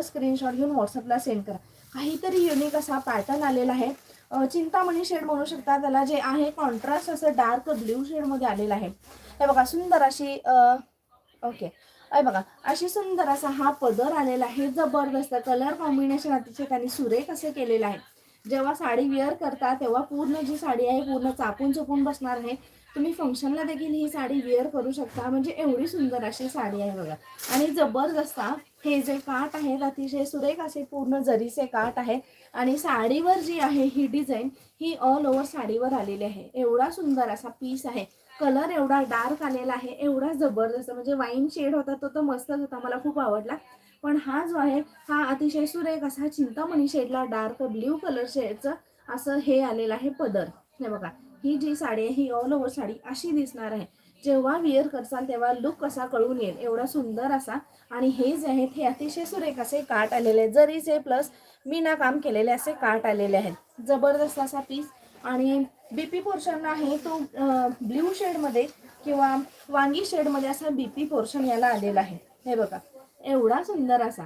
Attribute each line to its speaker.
Speaker 1: Screenshot घेऊन व्हॉट्सअपला send करा. काहीतरी युनिक असा पॅटर्न आलेला आहे. चिंतामणी शेड म्हणू शकता त्याला, जे आहे कॉन्ट्रास्ट असं डार्क ब्ल्यू शेडमध्ये आलेलं आहे. हे बघा सुंदर अशी ओके बघा अशी सुंदर असा हा पदर आलेला आहे. जबरदस्त कलर कॉम्बिनेशन अतिशय त्यांनी सुरेख असे केलेलं आहे. जेव्हा साडी वेअर करता तेव्हा पूर्ण जी साडी आहे पूर्ण चापून चुपून बसणार आहे. तुम्ही फंक्शनला देखील ही साडी वेअर करू शकता. म्हणजे एवढी सुंदर अशी साडी आहे बघा. आणि जबरदस्त हे जे काठ आहेत अतिशय सुरेख असे पूर्ण जरीचे काठ आहे. आणि साडीवर जी आहे ही डिझाईन ही ऑल ओव्हर साडीवर आलेली आहे. एवढा सुंदर असा पीस आहे. कलर एवढा डार्क आलेला आहे, एवढा जबरदस्त. म्हणजे वाईन शेड होता तो तर मस्तच होता, मला खूप आवडला. पण हा जो आहे हा अतिशय सुरेख असा चिंतामणी शेडला डार्क ब्ल्यू कलर शेडचं असं हे आलेलं आहे पदर. हे बघा ही जी साडी आहे ही ऑल ओव्हर साडी अशी दिसणार आहे. जेव्हा विअर करसाल तेव्हा लुक कसा कळून येईल एवढा सुंदर असा. आणि हे जे आहेत हे अतिशय सुरेख असे काठ आलेले आहेत. जरीचे प्लस मीना काम केलेले असे काठ आलेले आहेत. जबरदस्त असा पीस. आणि बीपी पोर्शन आहे तो ब्ल्यू शेडमध्ये किंवा वांगी शेडमध्ये असा बीपी पोर्शन याला आलेला आहे. हे बघा एवढा सुंदर असा